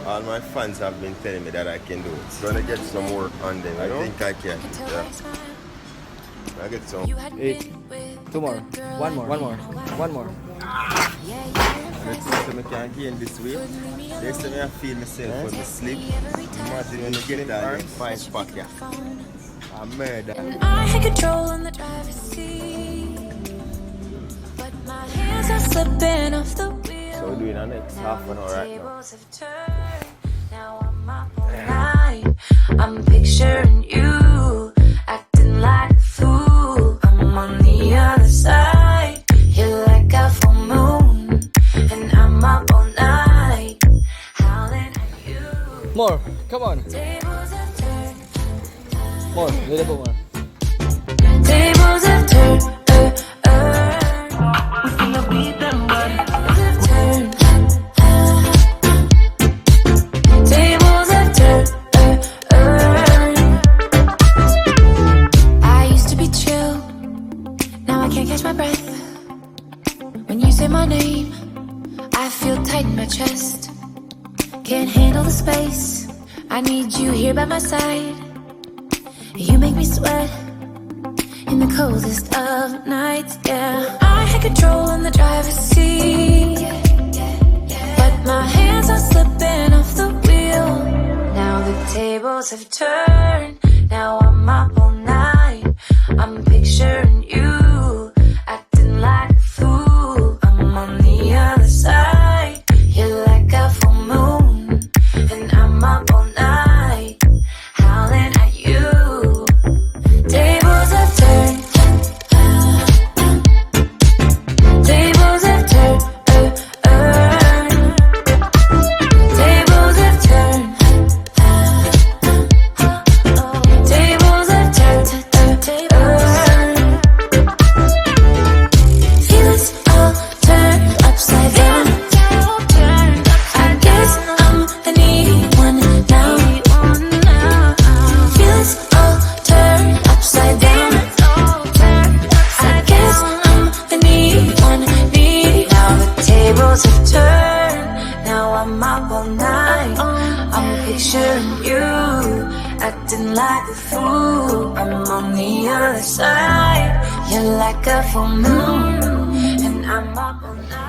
All my fans have been telling me that I can do it. Gonna get some work on them. I think I can. Yeah. I get some. 8. 2 more. 1 more. 1 more. 1 more. Let's see if I can gain this weight. Next time I feel myself when I sleep. Imagine when you get that 5 pack. Yeah. I'm murder. I had control on the driver's seat, but my hands are slipping off the wheel. So we're doing our next half an hour right now. Tables have turned. Now I'm up all night. I'm picturing you acting like a fool. I'm on the other side. You're like a full moon, and I'm up all night howling at you. More. Come on. Tables have turned. More. Little bit more. Tables have turned. We finna beat them, but tables have turned. Tables have turned. I used to be chill. Now I can't catch my breath. When you say my name, I feel tight in my chest. Can't handle the space. I need you here by my side. You make me sweat in the coldest of nights, yeah. I had control on the driver's seat, but my hands are slipping off the wheel. Now the tables have turned. Now I'm up all night. I'm picturing you acting like a fool. I'm on the other side. You're like a full moon, and I'm up all night howling at you. Tables have turned. Tables have turned. Tables have turned. Tables have turned. Feelings all turned upside down. I guess I'm the needy one now. Feelings all turned upside down. I guess I'm the needy one, needy. Now the tables have turned. Now I'm up all night. I'm picturing you acting like a fool. I'm on the other side. You're like a full moon, and I'm up all night.